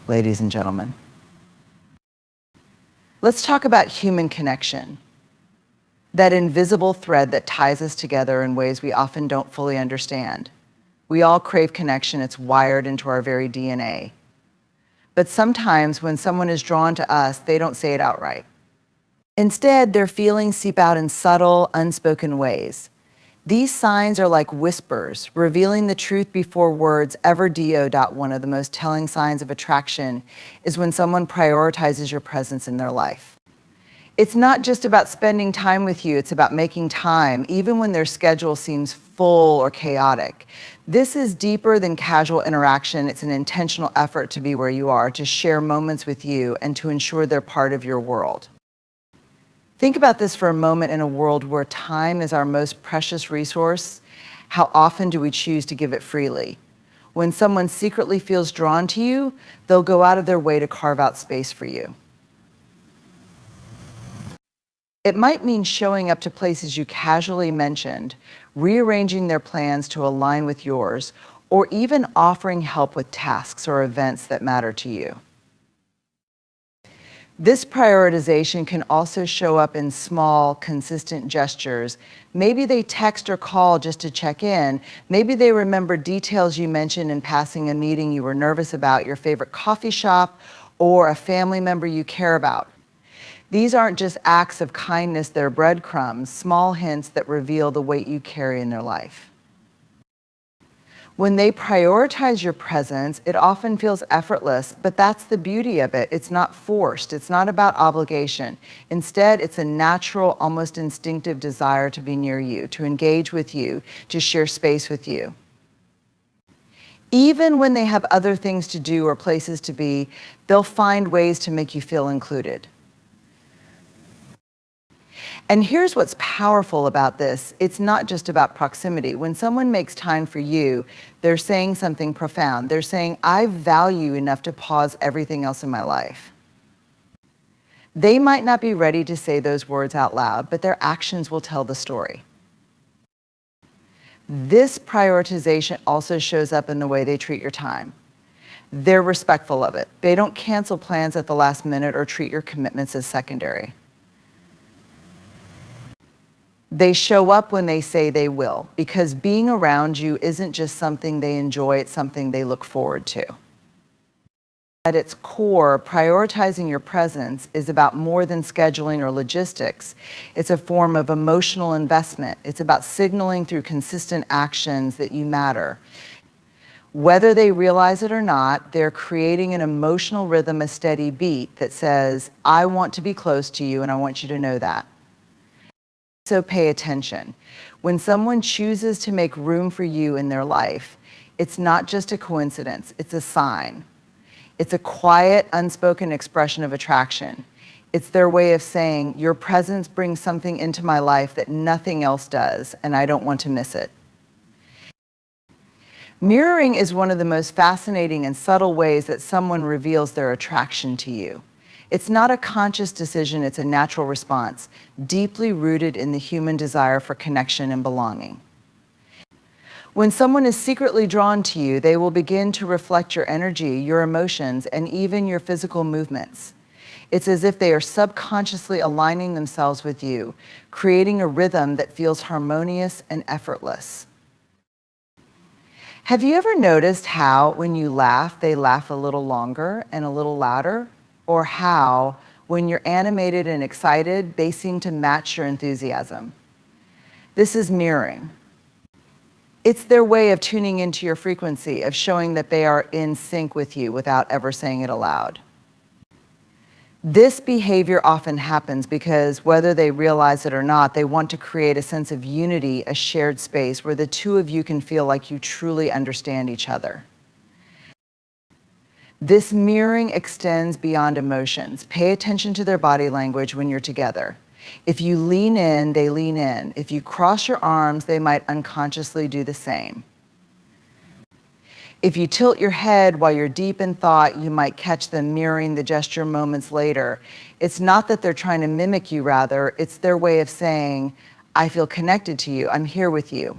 ladies and gentlemen. Let's talk about human connection, that invisible thread that ties us together in ways we often don't fully understand. We all crave connection. It's wired into our very DNA. But sometimes when someone is drawn to us, they don't say it outright. Instead, their feelings seep out in subtle, unspoken ways. These signs are like whispers, revealing the truth before words ever do. One of the most telling signs of attraction is when someone prioritizes your presence in their life. It's not just about spending time with you, it's about making time, even when their schedule seems full or chaotic. This is deeper than casual interaction. It's an intentional effort to be where you are, to share moments with you, and to ensure they're part of your world. Think about this for a moment. In a world where time is our most precious resource, how often do we choose to give it freely? When someone secretly feels drawn to you, they'll go out of their way to carve out space for you. It might mean showing up to places you casually mentioned, rearranging their plans to align with yours, or even offering help with tasks or events that matter to you. This prioritization can also show up in small, consistent gestures. Maybe they text or call just to check in. Maybe they remember details you mentioned in passing a meeting you were nervous about, your favorite coffee shop, or a family member you care about. These aren't just acts of kindness, they're breadcrumbs, small hints that reveal the weight you carry in their life. When they prioritize your presence, it often feels effortless, but that's the beauty of it. It's not forced. It's not about obligation. Instead, it's a natural, almost instinctive desire to be near you, to engage with you, to share space with you. Even when they have other things to do or places to be, they'll find ways to make you feel included. And here's what's powerful about this. It's not just about proximity. When someone makes time for you, they're saying something profound. They're saying, I value enough to pause everything else in my life. They might not be ready to say those words out loud, but their actions will tell the story. This prioritization also shows up in the way they treat your time. They're respectful of it. They don't cancel plans at the last minute or treat your commitments as secondary. They show up when they say they will, because being around you isn't just something they enjoy, it's something they look forward to. At its core, prioritizing your presence is about more than scheduling or logistics. It's a form of emotional investment. It's about signaling through consistent actions that you matter. Whether they realize it or not, they're creating an emotional rhythm, a steady beat that says, I want to be close to you and I want you to know that. So pay attention. When someone chooses to make room for you in their life, it's not just a coincidence, it's a sign. It's a quiet, unspoken expression of attraction. It's their way of saying, your presence brings something into my life that nothing else does, and I don't want to miss it. Mirroring is one of the most fascinating and subtle ways that someone reveals their attraction to you. It's not a conscious decision, it's a natural response, deeply rooted in the human desire for connection and belonging. When someone is secretly drawn to you, they will begin to reflect your energy, your emotions, and even your physical movements. It's as if they are subconsciously aligning themselves with you, creating a rhythm that feels harmonious and effortless. Have you ever noticed how, when you laugh, they laugh a little longer and a little louder? Or how, when you're animated and excited, they seem to match your enthusiasm? This is mirroring. It's their way of tuning into your frequency, of showing that they are in sync with you without ever saying it aloud. This behavior often happens because, whether they realize it or not, they want to create a sense of unity, a shared space where the two of you can feel like you truly understand each other. This mirroring extends beyond emotions. Pay attention to their body language when you're together. If you lean in, they lean in. If you cross your arms, they might unconsciously do the same. If you tilt your head while you're deep in thought, you might catch them mirroring the gesture moments later. It's not that they're trying to mimic you, rather, it's their way of saying, I feel connected to you, I'm here with you.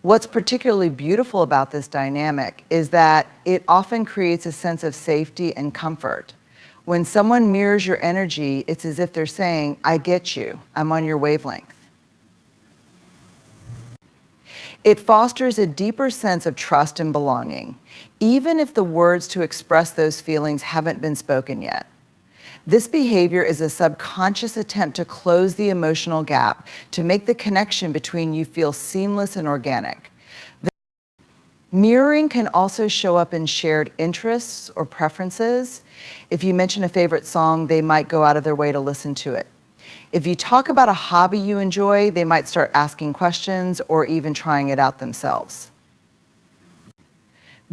What's particularly beautiful about this dynamic is that it often creates a sense of safety and comfort. When someone mirrors your energy, it's as if they're saying, I get you, I'm on your wavelength. It fosters a deeper sense of trust and belonging, even if the words to express those feelings haven't been spoken yet. This behavior is a subconscious attempt to close the emotional gap, to make the connection between you feel seamless and organic. Mirroring can also show up in shared interests or preferences. If you mention a favorite song, they might go out of their way to listen to it. If you talk about a hobby you enjoy, they might start asking questions or even trying it out themselves.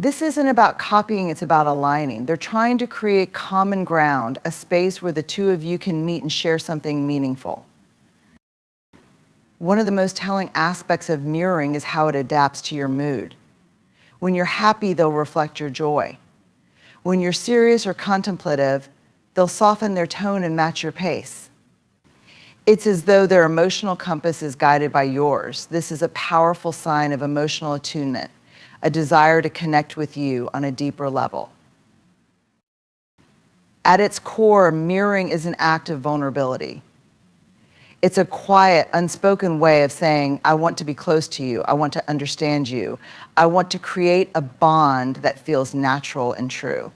This isn't about copying, it's about aligning. They're trying to create common ground, a space where the two of you can meet and share something meaningful. One of the most telling aspects of mirroring is how it adapts to your mood. When you're happy, they'll reflect your joy. When you're serious or contemplative, they'll soften their tone and match your pace. It's as though their emotional compass is guided by yours. This is a powerful sign of emotional attunement, a desire to connect with you on a deeper level. At its core, mirroring is an act of vulnerability. It's a quiet, unspoken way of saying, I want to be close to you. I want to understand you. I want to create a bond that feels natural and true.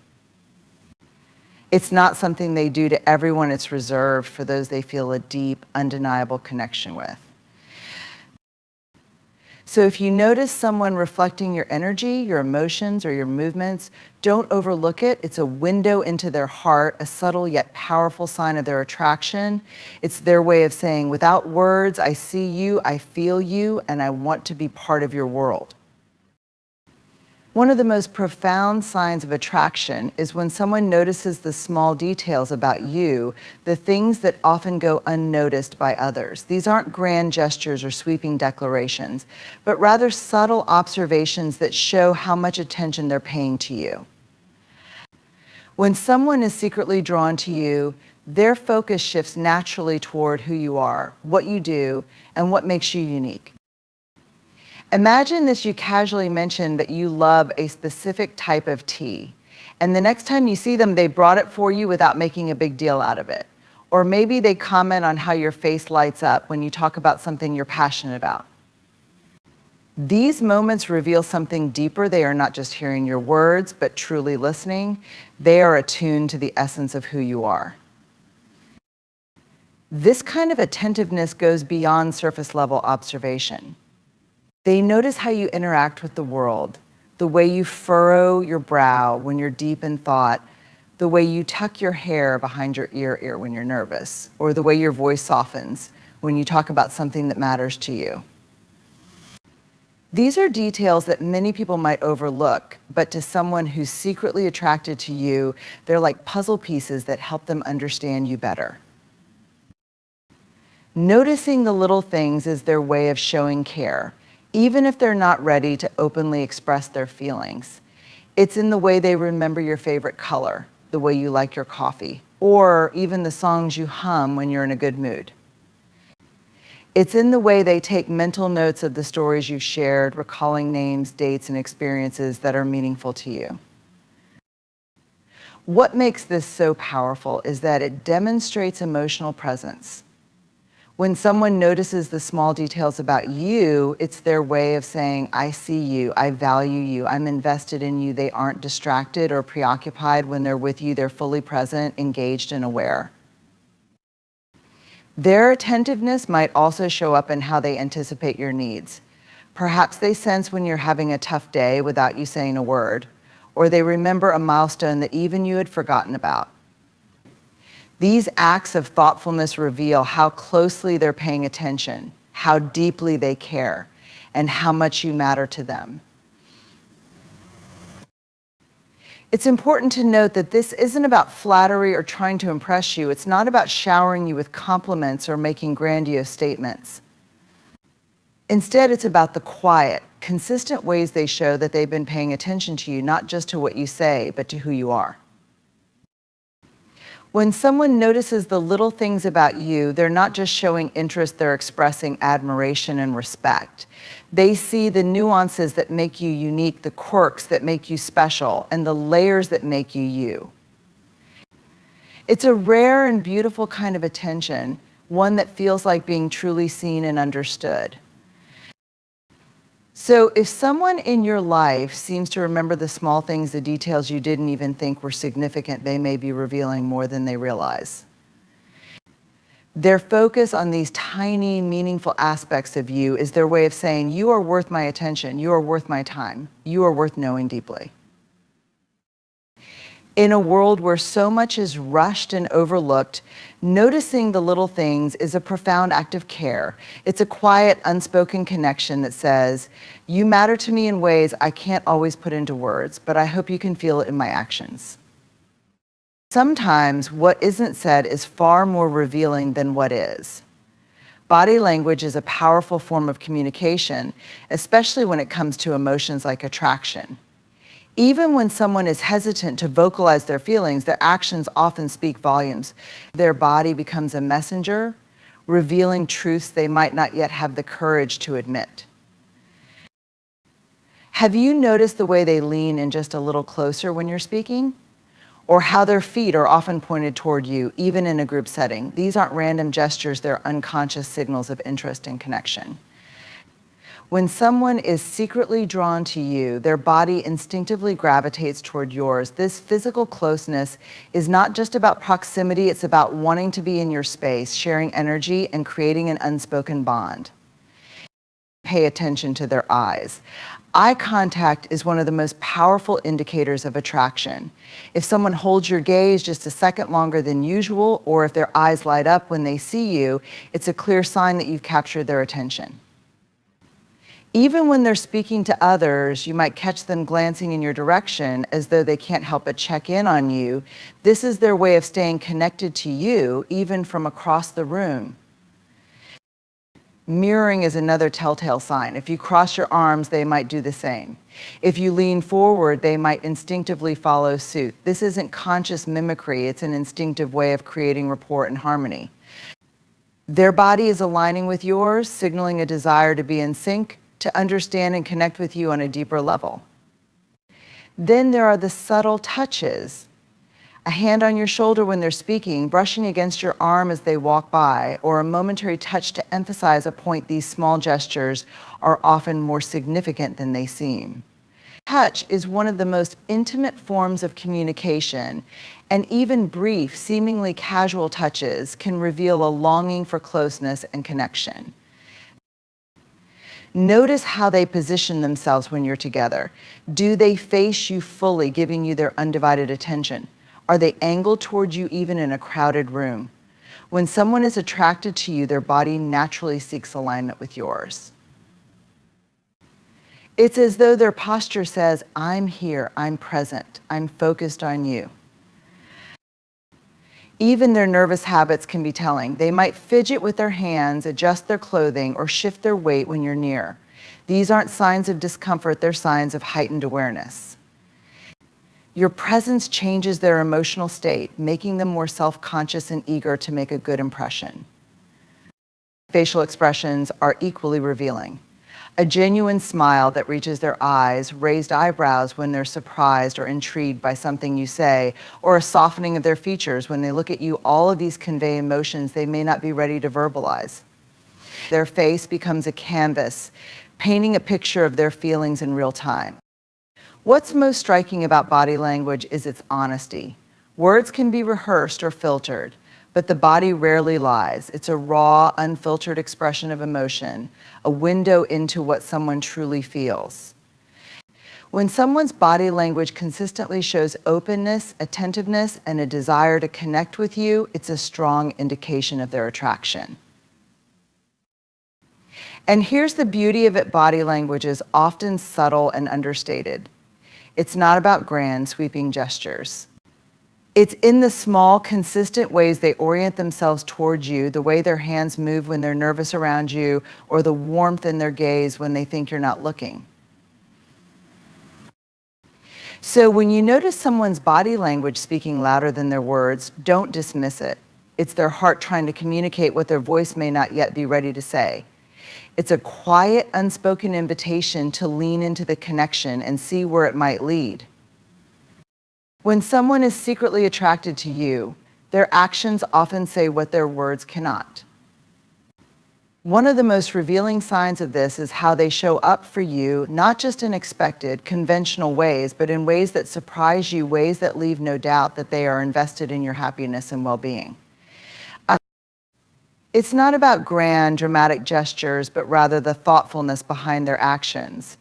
It's not something they do to everyone. It's reserved for those they feel a deep, undeniable connection with. So if you notice someone reflecting your energy, your emotions, or your movements, don't overlook it. It's a window into their heart, a subtle yet powerful sign of their attraction. It's their way of saying, without words, I see you, I feel you, and I want to be part of your world. One of the most profound signs of attraction is when someone notices the small details about you, the things that often go unnoticed by others. These aren't grand gestures or sweeping declarations, but rather subtle observations that show how much attention they're paying to you. When someone is secretly drawn to you, their focus shifts naturally toward who you are, what you do, and what makes you unique. Imagine this: you casually mention that you love a specific type of tea, and the next time you see them, they brought it for you without making a big deal out of it. Or maybe they comment on how your face lights up when you talk about something you're passionate about. These moments reveal something deeper. They are not just hearing your words, but truly listening. They are attuned to the essence of who you are. This kind of attentiveness goes beyond surface level observation. They notice how you interact with the world, the way you furrow your brow when you're deep in thought, the way you tuck your hair behind your ear when you're nervous, or the way your voice softens when you talk about something that matters to you. These are details that many people might overlook, but to someone who's secretly attracted to you, they're like puzzle pieces that help them understand you better. Noticing the little things is their way of showing care, even if they're not ready to openly express their feelings. It's in the way they remember your favorite color, the way you like your coffee, or even the songs you hum when you're in a good mood. It's in the way they take mental notes of the stories you've shared, recalling names, dates, and experiences that are meaningful to you. What makes this so powerful is that it demonstrates emotional presence. When someone notices the small details about you, it's their way of saying, I see you, I value you, I'm invested in you. They aren't distracted or preoccupied when they're with you. They're fully present, engaged, and aware. Their attentiveness might also show up in how they anticipate your needs. Perhaps they sense when you're having a tough day without you saying a word, or they remember a milestone that even you had forgotten about. These acts of thoughtfulness reveal how closely they're paying attention, how deeply they care, and how much you matter to them. It's important to note that this isn't about flattery or trying to impress you. It's not about showering you with compliments or making grandiose statements. Instead, it's about the quiet, consistent ways they show that they've been paying attention to you, not just to what you say, but to who you are. When someone notices the little things about you, they're not just showing interest, they're expressing admiration and respect. They see the nuances that make you unique, the quirks that make you special, and the layers that make you you. It's a rare and beautiful kind of attention, one that feels like being truly seen and understood. So if someone in your life seems to remember the small things, the details you didn't even think were significant, they may be revealing more than they realize. Their focus on these tiny, meaningful aspects of you is their way of saying, you are worth my attention, you are worth my time, you are worth knowing deeply. In a world where so much is rushed and overlooked, noticing the little things is a profound act of care. It's a quiet, unspoken connection that says, you matter to me in ways I can't always put into words, but I hope you can feel it in my actions. Sometimes what isn't said is far more revealing than what is. Body language is a powerful form of communication, especially when it comes to emotions like attraction. Even when someone is hesitant to vocalize their feelings, their actions often speak volumes. Their body becomes a messenger, revealing truths they might not yet have the courage to admit. Have you noticed the way they lean in just a little closer when you're speaking? Or how their feet are often pointed toward you, even in a group setting? These aren't random gestures, they're unconscious signals of interest and connection. When someone is secretly drawn to you, their body instinctively gravitates toward yours. This physical closeness is not just about proximity, it's about wanting to be in your space, sharing energy, and creating an unspoken bond. Pay attention to their eyes. Eye contact is one of the most powerful indicators of attraction. If someone holds your gaze just a second longer than usual, or if their eyes light up when they see you, it's a clear sign that you've captured their attention. Even when they're speaking to others, you might catch them glancing in your direction as though they can't help but check in on you. This is their way of staying connected to you, even from across the room. Mirroring is another telltale sign. If you cross your arms, they might do the same. If you lean forward, they might instinctively follow suit. This isn't conscious mimicry, it's an instinctive way of creating rapport and harmony. Their body is aligning with yours, signaling a desire to be in sync, to understand and connect with you on a deeper level. Then there are the subtle touches. A hand on your shoulder when they're speaking, brushing against your arm as they walk by, or a momentary touch to emphasize a point. These small gestures are often more significant than they seem. Touch is one of the most intimate forms of communication, and even brief, seemingly casual touches can reveal a longing for closeness and connection. Notice how they position themselves when you're together. Do they face you fully, giving you their undivided attention? Are they angled toward you even in a crowded room? When someone is attracted to you, their body naturally seeks alignment with yours. It's as though their posture says, I'm here, I'm present, I'm focused on you. Even their nervous habits can be telling. They might fidget with their hands, adjust their clothing, or shift their weight when you're near. These aren't signs of discomfort, they're signs of heightened awareness. Your presence changes their emotional state, making them more self-conscious and eager to make a good impression. Facial expressions are equally revealing. A genuine smile that reaches their eyes, raised eyebrows when they're surprised or intrigued by something you say, or a softening of their features when they look at you, all of these convey emotions they may not be ready to verbalize. Their face becomes a canvas, painting a picture of their feelings in real time. What's most striking about body language is its honesty. Words can be rehearsed or filtered, but the body rarely lies. It's a raw, unfiltered expression of emotion, a window into what someone truly feels. When someone's body language consistently shows openness, attentiveness, and a desire to connect with you, it's a strong indication of their attraction. And here's the beauty of it: body language is often subtle and understated. It's not about grand, sweeping gestures. It's in the small, consistent ways they orient themselves towards you, the way their hands move when they're nervous around you, or the warmth in their gaze when they think you're not looking. So when you notice someone's body language speaking louder than their words, don't dismiss it. It's their heart trying to communicate what their voice may not yet be ready to say. It's a quiet, unspoken invitation to lean into the connection and see where it might lead. When someone is secretly attracted to you, their actions often say what their words cannot. One of the most revealing signs of this is how they show up for you, not just in expected, conventional ways, but in ways that surprise you, ways that leave no doubt that they are invested in your happiness and well-being. It's not about grand, dramatic gestures, but rather the thoughtfulness behind their actions.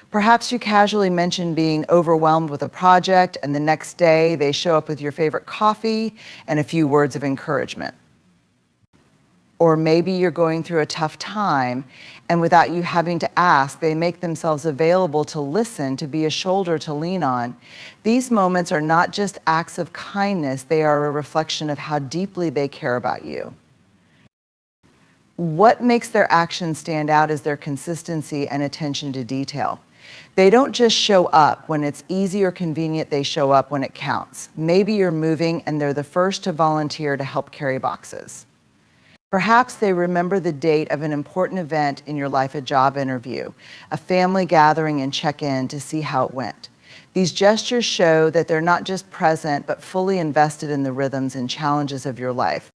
Perhaps you casually mention being overwhelmed with a project, and the next day they show up with your favorite coffee and a few words of encouragement. Or maybe you're going through a tough time, and without you having to ask, they make themselves available to listen, to be a shoulder to lean on. These moments are not just acts of kindness, they are a reflection of how deeply they care about you. What makes their actions stand out is their consistency and attention to detail. They don't just show up when it's easy or convenient, they show up when it counts. Maybe you're moving and they're the first to volunteer to help carry boxes. Perhaps they remember the date of an important event in your life, a job interview, a family gathering, and check in to see how it went. These gestures show that they're not just present, but fully invested in the rhythms and challenges of your life.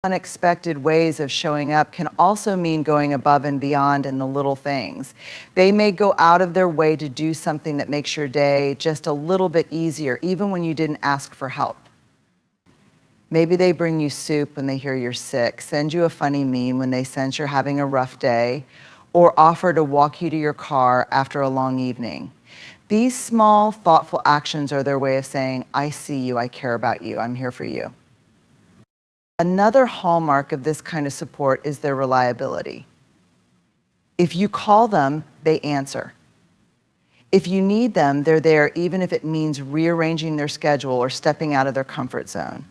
Unexpected ways of showing up can also mean going above and beyond in the little things. They may go out of their way to do something that makes your day just a little bit easier, even when you didn't ask for help. Maybe they bring you soup when they hear you're sick, send you a funny meme when they sense you're having a rough day, or offer to walk you to your car after a long evening. These small, thoughtful actions are their way of saying, I see you, I care about you, I'm here for you. Another hallmark of this kind of support is their reliability. If you call them, they answer. If you need them, they're there, even if it means rearranging their schedule or stepping out of their comfort zone.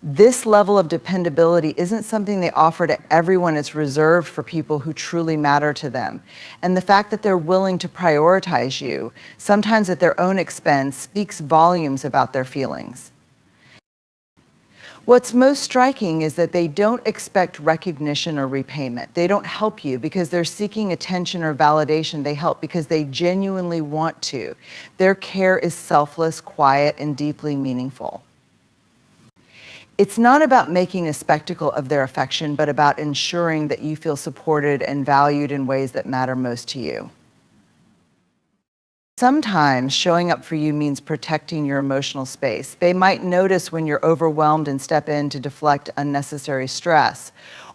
This level of dependability isn't something they offer to everyone. It's reserved for people who truly matter to them. And the fact that they're willing to prioritize you, sometimes at their own expense, speaks volumes about their feelings. What's most striking is that they don't expect recognition or repayment. They don't help you because they're seeking attention or validation. They help because they genuinely want to. Their care is selfless, quiet, and deeply meaningful. It's not about making a spectacle of their affection, but about ensuring that you feel supported and valued in ways that matter most to you. Sometimes showing up for you means protecting your emotional space. They might notice when you're overwhelmed and step in to deflect unnecessary stress.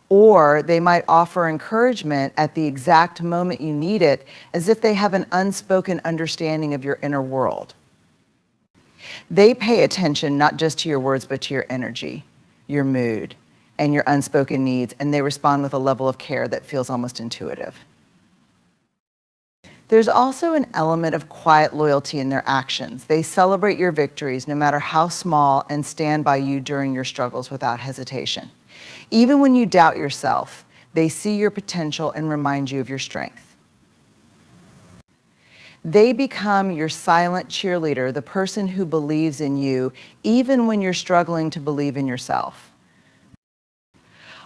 Or they might offer encouragement at the exact moment you need it, as if they have an unspoken understanding of your inner world. They pay attention not just to your words, but to your energy, your mood, and your unspoken needs, and they respond with a level of care that feels almost intuitive. There's also an element of quiet loyalty in their actions. They celebrate your victories, no matter how small, and stand by you during your struggles without hesitation. Even when you doubt yourself, they see your potential and remind you of your strength. They become your silent cheerleader, the person who believes in you, even when you're struggling to believe in yourself.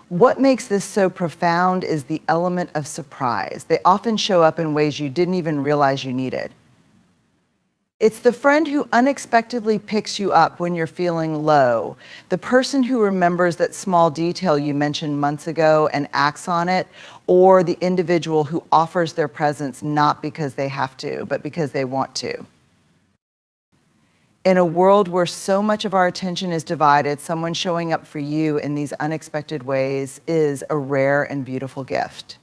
What makes this so profound is the element of surprise. They often show up in ways you didn't even realize you needed. It's the friend who unexpectedly picks you up when you're feeling low, the person who remembers that small detail you mentioned months ago and acts on it, or the individual who offers their presence not because they have to, but because they want to. In a world where so much of our attention is divided, someone showing up for you in these unexpected ways is a rare and beautiful gift.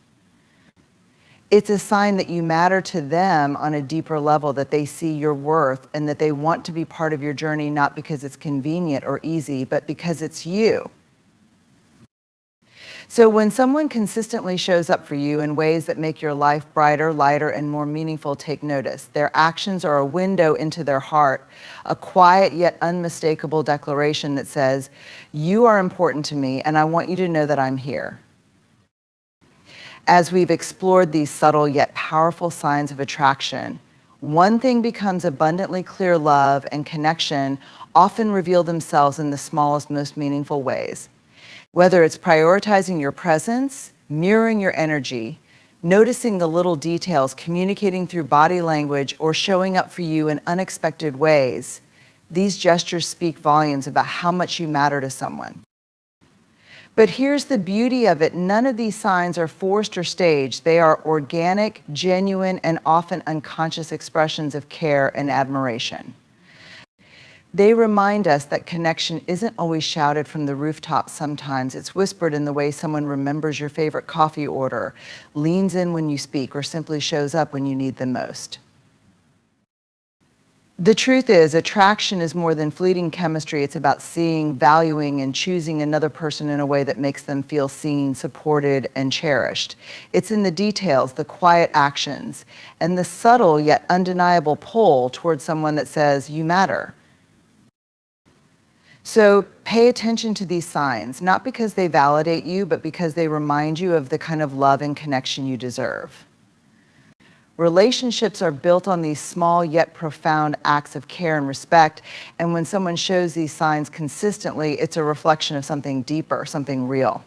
It's a sign that you matter to them on a deeper level, that they see your worth and that they want to be part of your journey, not because it's convenient or easy, but because it's you. So when someone consistently shows up for you in ways that make your life brighter, lighter, and more meaningful, take notice. Their actions are a window into their heart, a quiet yet unmistakable declaration that says, you are important to me, and I want you to know that I'm here. As we've explored these subtle yet powerful signs of attraction, One thing becomes abundantly clear: love and connection often reveal themselves in the smallest, most meaningful ways. Whether it's prioritizing your presence, mirroring your energy, noticing the little details, communicating through body language, or showing up for you in unexpected ways, these gestures speak volumes about how much you matter to someone. But here's the beauty of it: none of these signs are forced or staged. They are organic, genuine, and often unconscious expressions of care and admiration. They remind us that connection isn't always shouted from the rooftops. Sometimes it's whispered in the way someone remembers your favorite coffee order, leans in when you speak, or simply shows up when you need them most. The truth is, attraction is more than fleeting chemistry. It's about seeing, valuing, and choosing another person in a way that makes them feel seen, supported, and cherished. It's in the details, the quiet actions, and the subtle yet undeniable pull towards someone that says, "You matter." So pay attention to these signs, not because they validate you, but because they remind you of the kind of love and connection you deserve. Relationships are built on these small yet profound acts of care and respect, and when someone shows these signs consistently, it's a reflection of something deeper, something real.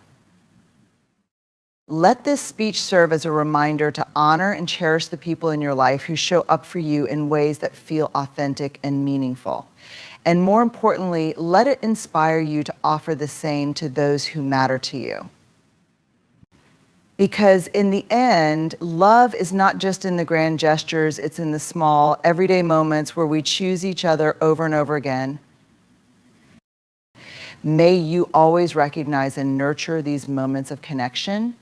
Let this speech serve as a reminder to honor and cherish the people in your life who show up for you in ways that feel authentic and meaningful. And more importantly, let it inspire you to offer the same to those who matter to you. Because in the end, love is not just in the grand gestures, it's in the small, everyday moments where we choose each other over and over again. May you always recognize and nurture these moments of connection,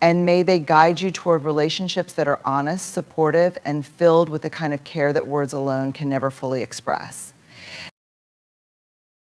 and may they guide you toward relationships that are honest, supportive, and filled with the kind of care that words alone can never fully express.